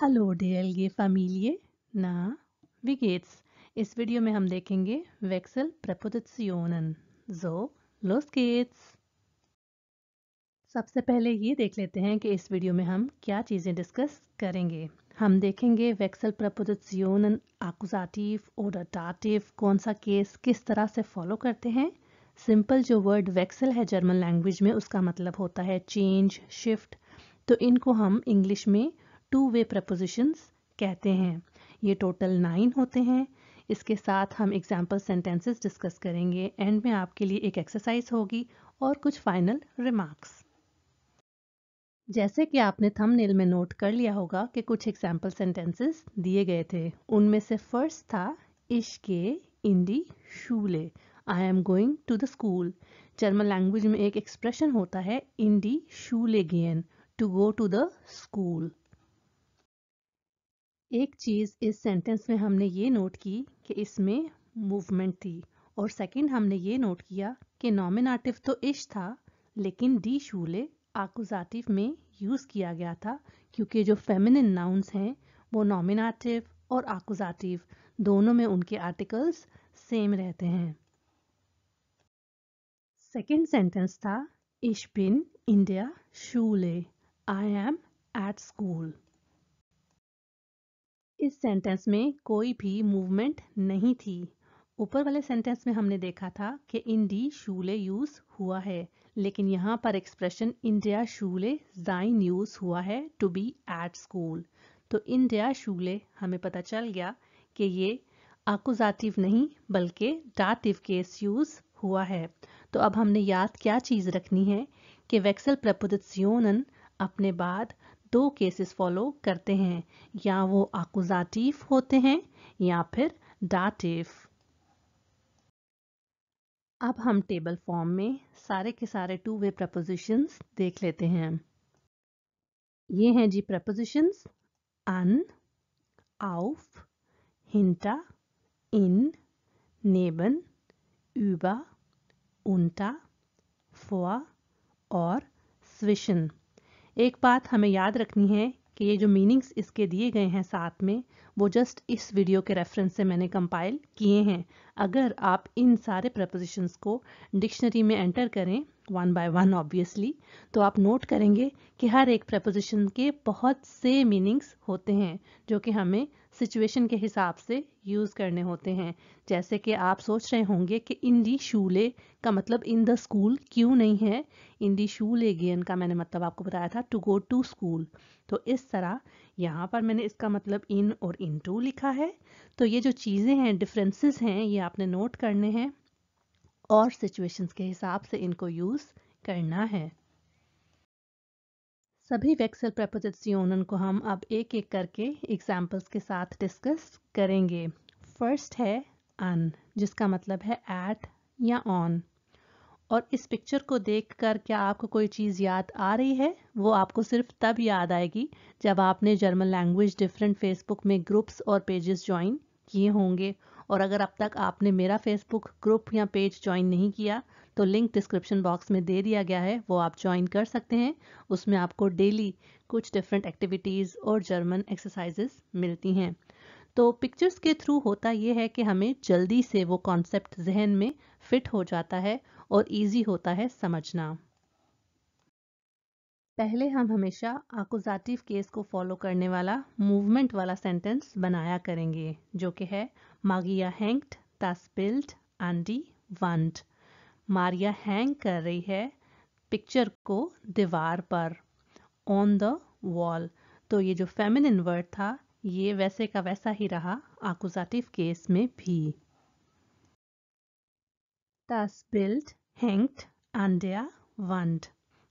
Hallo DLG Familie, na, wie geht's? इस video में हम देखेंगे Wechselpräpositionen. So, los geht's! सबसे पहले ये देख लेते हैं कि इस वीडियो में हम क्या चीज़ें डिस्कस करेंगे। हम देखेंगे Wechselpräpositionen Akkusativ oder Dativ कौन सा केस किस तरह से फॉलो करते हैं। सिंपल जो वर्ड वेक्सल है जर्मन लैंग्वेज में उसका मतलब होता है चेंज, शिफ्ट, तो इनको हम इंग्लिश में टू वे प्रपोजिशंस कहते हैं। ये टोटल 9 होते हैं। इसके साथ हम एग्जाम्पल सेंटेंसेस डिस्कस करेंगे। एंड में आपके लिए एक एक्सरसाइज होगी और कुछ फाइनल रिमार्क्स। जैसे कि आपने थंबनेल में नोट कर लिया होगा कि कुछ एग्जाम्पल सेंटेंसेस दिए गए थे। उनमें से फर्स्ट था Ich gehe in die Schule. I am going to the school. German language में एक एक्सप्रेशन होता है in die Schule gehen, to go to the school. एक चीज़ इस सेंटेंस में हमने ये नोट की कि इसमें मूवमेंट थी, और सेकंड हमने ये नोट किया कि नॉमिनेटिव तो इश था लेकिन डी शूले आकुजाटिव में यूज़ किया गया था, क्योंकि जो फेमिनिन नाउन्स हैं वो नॉमिनेटिव और आकुजाटिव दोनों में उनके आर्टिकल्स सेम रहते हैं। सेकंड सेंटेंस था Ich bin in der Schule. I am at school. इस सेंटेंस में कोई भी मूवमेंट नहीं थी। ऊपर वाले सेंटेंस में हमने देखा था कि इन डी शूले यूज हुआ है, लेकिन यहाँ पर एक्सप्रेशन इन der शूले जाइन यूज हुआ है टू बी एट स्कूल। तो इन der शूले हमें पता चल गया कि ये आकुजाटिव नहीं बल्कि डाटिव केस यूज हुआ है। तो अब हमने याद क्या चीज़ रखनी है कि वेक्सल प्रपोजिशनन अपने बाद दो केसेस फॉलो करते हैं, या वो आकुजाटिव होते हैं या फिर डाटिव। अब हम टेबल फॉर्म में सारे के सारे टू वे प्रपोजिशंस देख लेते हैं। ये हैं जी प्रपोजिशंस अन, auf, hinter, in, neben, über, unter, vor और zwischen। एक बात हमें याद रखनी है कि ये जो मीनिंग्स इसके दिए गए हैं साथ में, वो जस्ट इस वीडियो के रेफरेंस से मैंने कंपाइल किए हैं। अगर आप इन सारे प्रपोजिशंस को डिक्शनरी में एंटर करें वन बाय वन ऑब्वियसली, तो आप नोट करेंगे कि हर एक प्रपोजिशन के बहुत से मीनिंग्स होते हैं जो कि हमें सिचुएशन के हिसाब से यूज़ करने होते हैं। जैसे कि आप सोच रहे होंगे कि इन दी शूले का मतलब इन द स्कूल क्यों नहीं है। इन दी शूले गेन का मैंने मतलब आपको बताया था टू गो टू स्कूल। तो इस तरह यहाँ पर मैंने इसका मतलब इन और इन टू लिखा है। तो ये जो चीज़ें हैं, डिफरेंसेस हैं, ये आपने नोट करने हैं और सिचुएशंस के हिसाब से इनको यूज़ करना है। सभी वेक्सल प्रपोजिशनन को हम अब एक एक करके एग्जाम्पल्स के साथ डिस्कस करेंगे। फर्स्ट है अन, जिसका मतलब है एट या ऑन। और इस पिक्चर को देखकर क्या आपको कोई चीज़ याद आ रही है? वो आपको सिर्फ तब याद आएगी जब आपने जर्मन लैंग्वेज डिफरेंट फेसबुक में ग्रुप्स और पेजेस ज्वाइन किए होंगे। और अगर अब तक आपने मेरा फेसबुक ग्रुप या पेज ज्वाइन नहीं किया तो लिंक डिस्क्रिप्शन बॉक्स में दे दिया गया है, वो आप ज्वाइन कर सकते हैं। उसमें आपको डेली कुछ डिफरेंट एक्टिविटीज़ और जर्मन एक्सरसाइजेस मिलती हैं। तो पिक्चर्स के थ्रू होता ये है कि हमें जल्दी से वो कॉन्सेप्ट जहन में फिट हो जाता है और इजी होता है समझना। पहले हम हमेशा आकुजाटिव केस को फॉलो करने वाला मूवमेंट वाला सेंटेंस बनाया करेंगे, जो कि है मागिया हैंग्ट das Bild an die Wand। Maria hang कर रही है पिक्चर को दीवार पर, ऑन द वॉल। तो ये जो फेमिनिन वर्ड था ये वैसे का वैसा ही रहा आकुजाटिव केस में भी। Das Bild hängt an der Wand,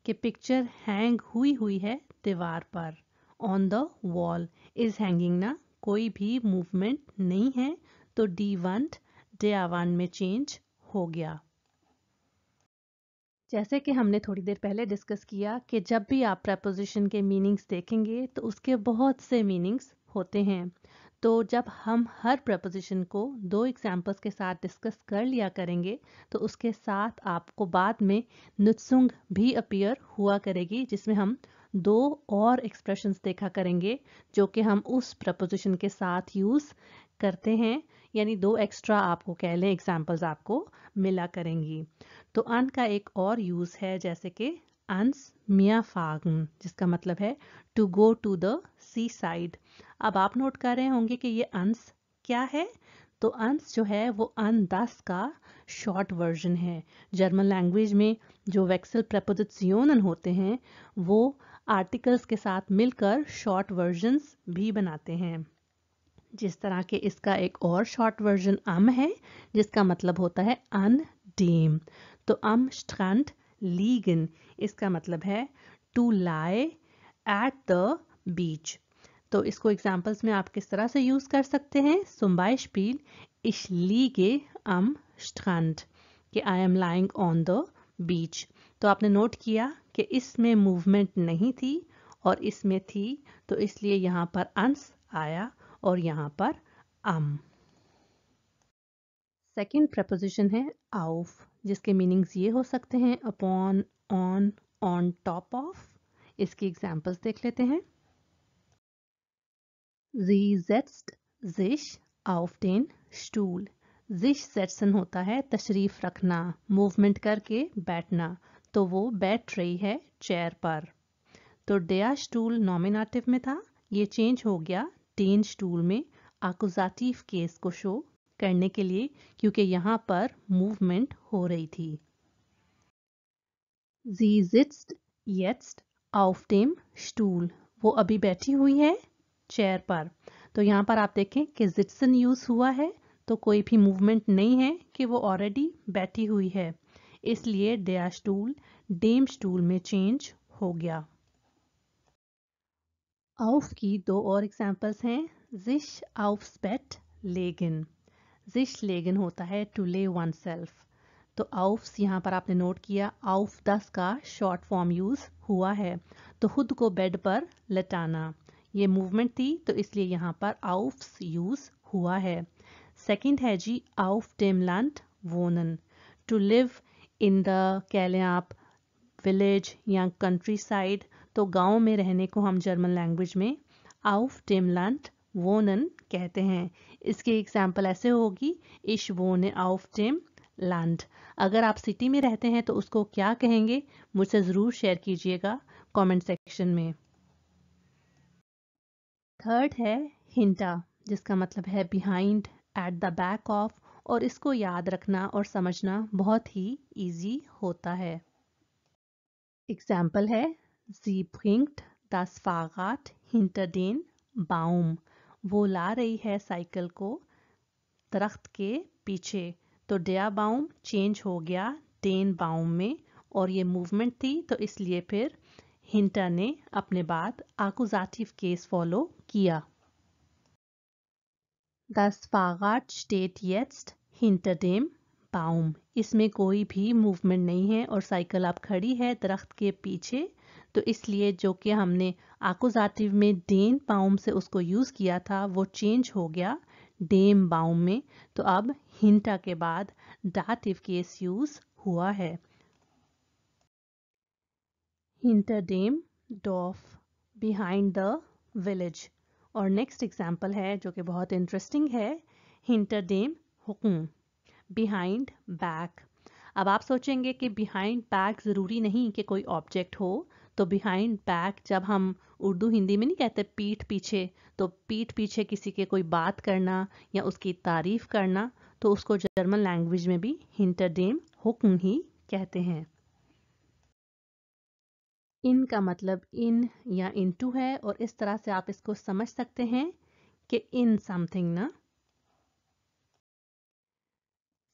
कि पिक्चर हैंग हुई है दीवार पर। On the wall is hanging ना, कोई भी मूवमेंट नहीं है, तो डी वंट der Wand में चेंज हो गया। जैसे कि हमने थोड़ी देर पहले डिस्कस किया कि जब भी आप प्रपोजिशन के मीनिंग्स देखेंगे तो उसके बहुत से मीनिंग्स होते हैं। तो जब हम हर प्रपोजिशन को दो एग्जाम्पल्स के साथ डिस्कस कर लिया करेंगे तो उसके साथ आपको बाद में नुत्सुंग भी अपीयर हुआ करेगी, जिसमें हम दो और एक्सप्रेशंस देखा करेंगे जो कि हम उस प्रपोजिशन के साथ यूज़ करते हैं, यानी दो एक्स्ट्रा आपको कह लें एग्जाम्पल्स आपको मिला करेंगी। तो अन का एक और यूज़ है जैसे कि ans मिया फागन, जिसका मतलब है to go to the seaside. अब आप नोट कर रहे होंगे कि ये अंस क्या है। तो अंस जो है वो अन दस का शॉर्ट वर्जन है। जर्मन लैंग्वेज में जो वेक्सल प्रपोजिशनन होते हैं वो आर्टिकल्स के साथ मिलकर शॉर्ट वर्जन्स भी बनाते हैं। जिस तरह के इसका एक और शॉर्ट वर्जन है जिसका मतलब होता है अन डेम। तो स्ट्रैंड लीगन, इसका मतलब है to lie at the beach. तो इसको एग्जाम्पल्स में आप किस तरह से यूज कर सकते हैं। zum Beispiel ich liege am Strand, कि I am lying on the beach. तो आपने नोट किया कि इसमें मूवमेंट नहीं थी और इसमें थी, तो इसलिए यहाँ पर अंस आया और यहाँ पर सेकंड प्रपोजिशन है auf, जिसके मीनिंग्स ये हो सकते हैं upon, on, on top of. इसकी एग्जाम्पल्स देख लेते हैं। Sie setzt sich auf den Stuhl. sich setzen होता है तशरीफ रखना, मूवमेंट करके बैठना, तो वो बैठ रही है चेयर पर। तो der Stuhl नॉमिनेटिव में था, ये चेंज हो गया den Stuhl में आकुजाटिव केस को शो करने के लिए, क्योंकि यहाँ पर मूवमेंट हो रही थी। Sie sitzt jetzt auf dem Stuhl. वो अभी बैठी हुई है चेयर पर। तो यहाँ पर आप देखें कि sitzen यूज हुआ है, तो कोई भी मूवमेंट नहीं है कि वो ऑलरेडी बैठी हुई है, इसलिए der Stuhl dem Stuhl में चेंज हो गया। auf की दो और एग्जाम्पल्स हैं। sich aufs Bett legen. sich legen होता है टू ले वन सेल्फ। तो aufs यहाँ पर आपने नोट किया auf das का शॉर्ट फॉर्म यूज हुआ है, तो खुद को बेड पर लटाना। ये मूवमेंट थी तो इसलिए यहाँ पर aufs यूज हुआ है। सेकंड है जी auf dem Land wohnen, to live in the, कह लें आप विलेज या कंट्री साइड। तो गांव में रहने को हम जर्मन लैंग्वेज में auf dem Land wohnen कहते हैं। इसकी एग्जाम्पल ऐसे होगी ich wohne auf dem Land। अगर आप सिटी में रहते हैं तो उसको क्या कहेंगे, मुझसे ज़रूर शेयर कीजिएगा कमेंट सेक्शन में। थर्ड है हिंटा, जिसका मतलब है behind, at the back of, और इसको याद रखना और समझना बहुत ही इजी होता है। एग्जाम्पल है Sie bringt das Fahrrad hinter den Baum. वो ला रही है साइकिल को दरख्त के पीछे। तो der Baum चेंज हो गया den Baum में, और ये मूवमेंट थी तो इसलिए फिर हिंटर ने अपने बाद आकुजाटिव केस फॉलो किया। Das Fahrrad steht jetzt hinter dem Baum. इसमें कोई भी मूवमेंट नहीं है और साइकिल अब खड़ी है दरख्त के पीछे, तो इसलिए जो कि हमने आकुजाटिव में den Baum से उसको यूज किया था वो चेंज हो गया dem Baum में। तो अब हिंटा के बाद दाटिव केस यूज हुआ है। hinter dem Dorf, behind the village। और नेक्स्ट एग्जाम्पल है जो कि बहुत इंटरेस्टिंग है, hinter dem Rücken, behind back। अब आप सोचेंगे कि behind back ज़रूरी नहीं कि कोई ऑब्जेक्ट हो, तो behind back जब हम उर्दू हिंदी में नहीं कहते पीठ पीछे, तो पीठ पीछे किसी के कोई बात करना या उसकी तारीफ करना, तो उसको जर्मन लैंग्वेज में भी hinter dem Rücken ही कहते हैं। इन का मतलब इन या इनटू है, और इस तरह से आप इसको समझ सकते हैं कि इन समथिंग ना।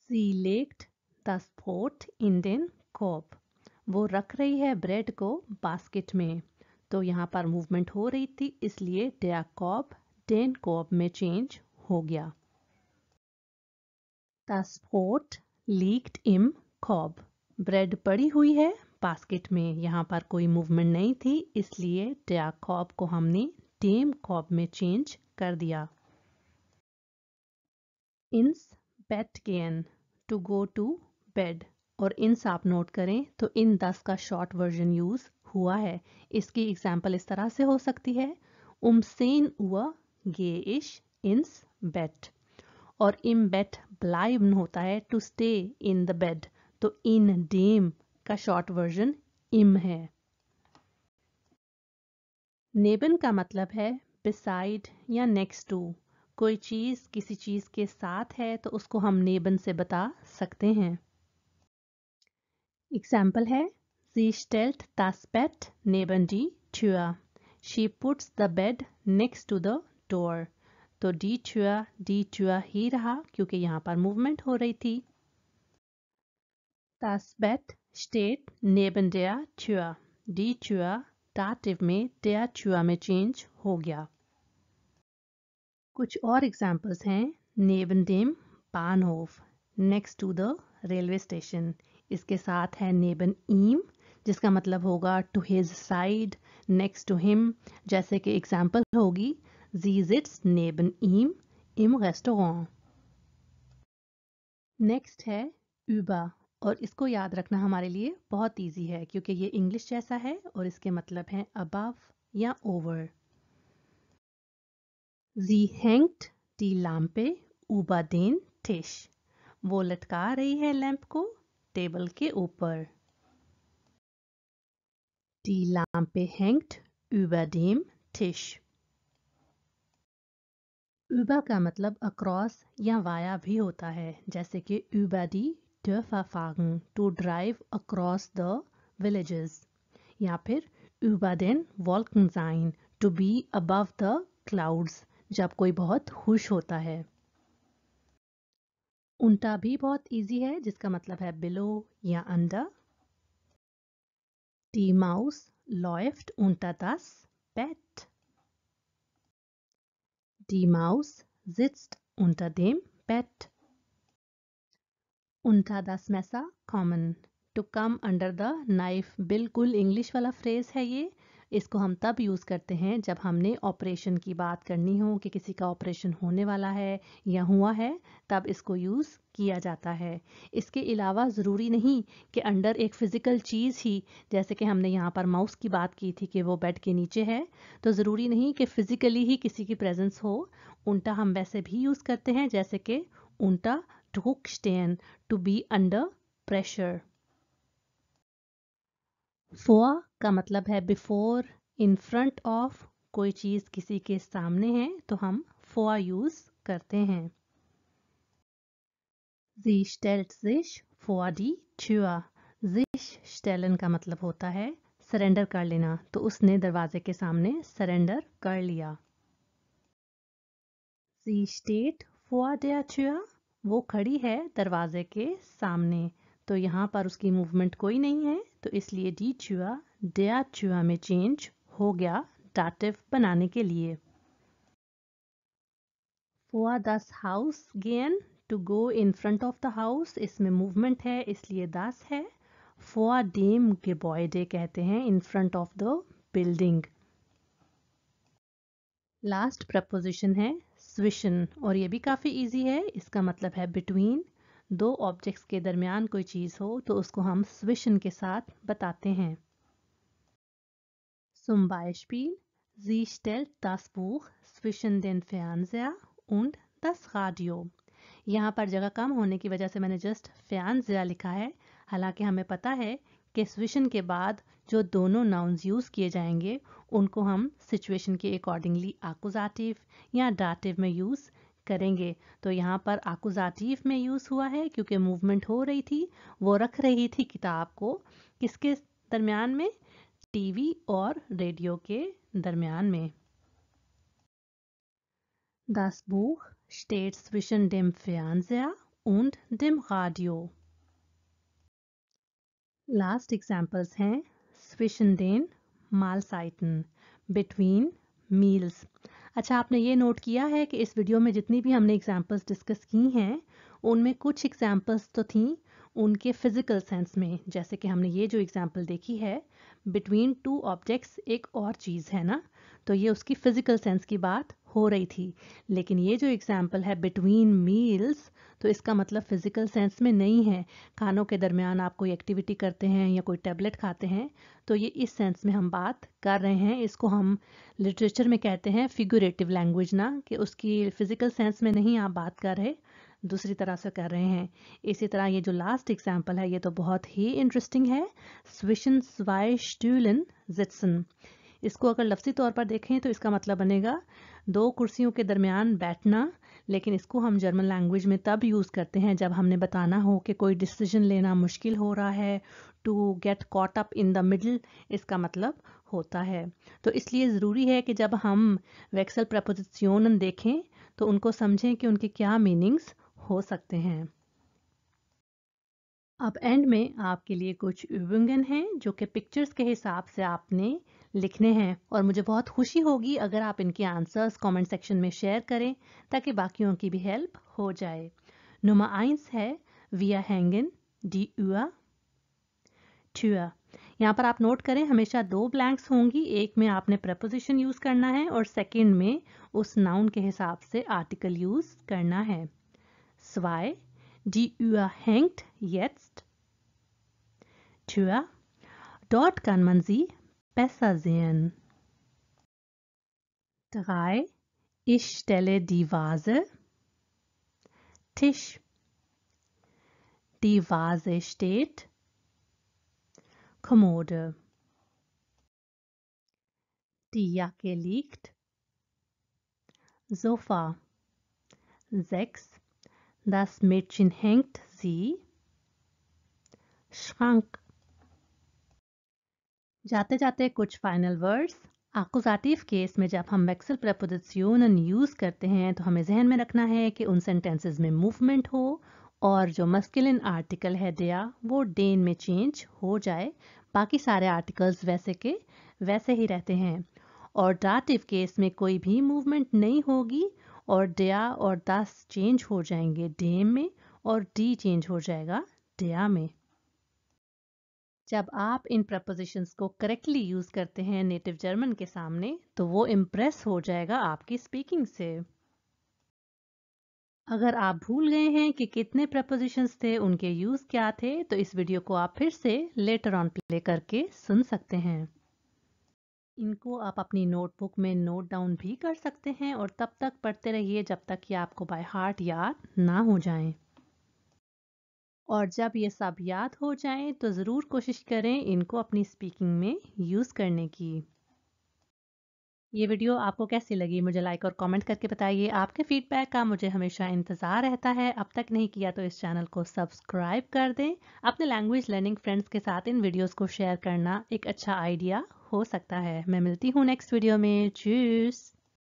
Sie legt das Brot in den Korb. वो रख रही है ब्रेड को बास्केट में। तो यहाँ पर मूवमेंट हो रही थी इसलिए der Korb den Korb में चेंज हो गया। Das Brot liegt im Korb. Bread पड़ी हुई है बास्केट में, यहाँ पर कोई मूवमेंट नहीं थी इसलिए der Korb को हमने dem Korb में चेंज कर दिया। ins Bett gehen, to go to bed। और इंस आप नोट करें तो इन 10 का शॉर्ट वर्जन यूज हुआ है। इसकी एग्जाम्पल इस तरह से हो सकती है, 10 Uhr gehe ich ins Bett। और im Bett bleiben होता है to stay in the bed, तो in dem का शॉर्ट वर्जन im है। नेबन का मतलब है beside या next to। कोई चीज किसी चीज के साथ है तो उसको हम नेबन से बता सकते हैं। एग्जाम्पल है, sie stellt das Bett neben die Tür। She puts the bed next to the door। तो die Tür ही रहा क्योंकि यहाँ पर मूवमेंट हो रही थी। Das Bett steht neben der Tür। Die Tür दाटिव में der Tür में चेंज हो गया। कुछ और एग्जाम्पल्स हैं, neben dem Bahnhof, next to the railway station। इसके साथ है neben ihm, जिसका मतलब होगा to his side, next to him। जैसे कि एग्जाम्पल होगी, sie sitzt neben ihm im Restaurant। Next है über, और इसको याद रखना हमारे लिए बहुत इजी है क्योंकि ये इंग्लिश जैसा है और इसके मतलब है above या over। Sie hängt die Lampe über den Tisch। वो लटका रही है लैंप को टेबल के ऊपर। Die Lampe hängt über dem Tisch। über का मतलब अक्रॉस या वाया भी होता है, जैसे कि über die Dörfer fahren, to drive across the villages। या फिर über den Wolken sein, to be above the clouds, जब कोई बहुत खुश होता है। उल्टा भी बहुत इजी है, जिसका मतलब है बिलो या under. Die Maus läuft unter das Bett। Die Maus sitzt unter dem Bett। Unter das Messer kommen, to come under the knife। बिल्कुल इंग्लिश वाला फ्रेज है ये। इसको हम तब यूज़ करते हैं जब हमने ऑपरेशन की बात करनी हो कि किसी का ऑपरेशन होने वाला है या हुआ है, तब इसको यूज़ किया जाता है। इसके अलावा ज़रूरी नहीं कि अंडर एक फ़िज़िकल चीज़ ही, जैसे कि हमने यहाँ पर माउस की बात की थी कि वो बेड के नीचे है, तो ज़रूरी नहीं कि फ़िज़िकली ही किसी की प्रेजेंस हो। उल्टा हम वैसे भी यूज़ करते हैं, जैसे कि उल्टा Druck stehen, to be under pressure। For का मतलब है before, in front of। कोई चीज किसी के सामने है तो हम for यूज करते हैं। Sie stellt sich vor die Tür। sich stellen का मतलब होता है सरेंडर कर लेना, तो उसने दरवाजे के सामने सरेंडर कर लिया। Sie steht vor der Tür। वो खड़ी है दरवाजे के सामने, तो यहाँ पर उसकी मूवमेंट कोई नहीं है, तो इसलिए die Tür der Tür में चेंज हो गया दाटिव बनाने के लिए। vor das Haus gehen, to go in front of the house, इसमें मूवमेंट है इसलिए das है। vor dem Gebäude कहते हैं in front of the building। Last preposition है स्विशन, और ये भी काफ़ी इजी है। इसका मतलब है बिटवीन। दो ऑब्जेक्ट्स के दरमियान कोई चीज़ हो तो उसको हम स्विशन के साथ बताते हैं। Zum Beispiel, sie stellt das Buch zwischen den Fernseher und das Radio। यहाँ पर जगह कम होने की वजह से मैंने जस्ट Fernseher लिखा है, हालांकि हमें पता है कि स्विशन के बाद जो दोनों नाउन्स यूज़ किए जाएंगे उनको हम सिचुएशन के अकॉर्डिंगली आकुजाटिव या डाटिव में यूज़ करेंगे। तो यहाँ पर आकुजाटिव में यूज़ हुआ है क्योंकि मूवमेंट हो रही थी, वो रख रही थी किताब को किसके दरमियान में, टीवी और रेडियो के दरमियान में। Das Buch steht zwischen dem Fernseher und dem Radio। Last examples हैं zwischen den Mahlzeiten, between meals। अच्छा, आपने ये नोट किया है कि इस वीडियो में जितनी भी हमने एग्जाम्पल्स डिस्कस की हैं उनमें कुछ एग्जाम्पल्स तो थी उनके फिजिकल सेंस में, जैसे कि हमने ये जो एग्जाम्पल देखी है बिटवीन टू ऑब्जेक्ट्स, एक और चीज़ है ना, तो ये उसकी फिजिकल सेंस की बात हो रही थी। लेकिन ये जो एग्जाम्पल है बिटवीन मील्स, तो इसका मतलब फिजिकल सेंस में नहीं है। खानों के दरमियान आप कोई एक्टिविटी करते हैं या कोई टेबलेट खाते हैं, तो ये इस सेंस में हम बात कर रहे हैं। इसको हम लिटरेचर में कहते हैं फिगुरेटिव लैंग्वेज ना, कि उसकी फिजिकल सेंस में नहीं आप बात कर रहे, दूसरी तरह से कर रहे हैं। इसी तरह ये जो लास्ट एग्जाम्पल है ये तो बहुत ही इंटरेस्टिंग है, स्विशन स्वाई स्टूलन जिट्सन। इसको अगर लफ्जी तौर पर देखें तो इसका मतलब बनेगा दो कुर्सियों के दरमियान बैठना। लेकिन इसको हम जर्मन लैंग्वेज में तब यूज़ करते हैं जब हमने बताना हो कि कोई डिसीजन लेना मुश्किल हो रहा है, to get caught up in the middle इसका मतलब होता है। तो इसलिए ज़रूरी है कि जब हम वेक्सल प्रपोजिशनन देखें तो उनको समझें कि उनके क्या मीनिंग्स हो सकते हैं। अब एंड में आपके लिए कुछ übungen हैं जो कि पिक्चर्स के हिसाब से आपने लिखने हैं, और मुझे बहुत खुशी होगी अगर आप इनके आंसर्स कमेंट सेक्शन में शेयर करें ताकि बाकियों की भी हेल्प हो जाए। नंबर 1 है wir hängen die Uhr Tür। यहाँ पर आप नोट करें हमेशा दो ब्लैंक्स होंगी, एक में आपने प्रपोजिशन यूज करना है और सेकंड में उस नाउन के हिसाब से आर्टिकल यूज करना है। 2 Die Uhr hängt jetzt Tür. Dort kann man sie besser sehen. 3 Ich stelle die Vase Tisch. Die Vase steht Kommode. Die Jacke liegt Sofa. 6 Das Mädchen hängt sie Schrank। जाते जाते कुछ final words. आकुजाटिव case में जब हम वेक्सल प्रपोजिशनन use करते हैं तो हमें जहन में रखना है कि उन सेंटेंसेस में मूवमेंट हो और जो मस्कुलिन आर्टिकल है दिया वो डेन में चेंज हो जाए, बाकी सारे आर्टिकल्स वैसे के वैसे ही रहते हैं। और डाटिव केस में कोई भी मूवमेंट नहीं होगी और डिया और दस चेंज हो जाएंगे डेम में और डी चेंज हो जाएगा डिया में। जब आप इन प्रपोजिशंस को करेक्टली यूज करते हैं नेटिव जर्मन के सामने तो वो इम्प्रेस हो जाएगा आपकी स्पीकिंग से। अगर आप भूल गए हैं कि कितने प्रपोजिशंस थे, उनके यूज क्या थे, तो इस वीडियो को आप फिर से लेटर ऑन प्ले करके सुन सकते हैं। इनको आप अपनी नोटबुक में नोट डाउन भी कर सकते हैं और तब तक पढ़ते रहिए जब तक कि आपको बाय हार्ट याद ना हो जाएं। और जब ये सब याद हो जाएं तो ज़रूर कोशिश करें इनको अपनी स्पीकिंग में यूज़ करने की। ये वीडियो आपको कैसी लगी मुझे लाइक और कमेंट करके बताइए। आपके फीडबैक का मुझे हमेशा इंतज़ार रहता है। अब तक नहीं किया तो इस चैनल को सब्सक्राइब कर दें। अपने लैंग्वेज लर्निंग फ्रेंड्स के साथ इन वीडियोस को शेयर करना एक अच्छा आइडिया हो सकता है। मैं मिलती हूँ नेक्स्ट वीडियो में। चूस।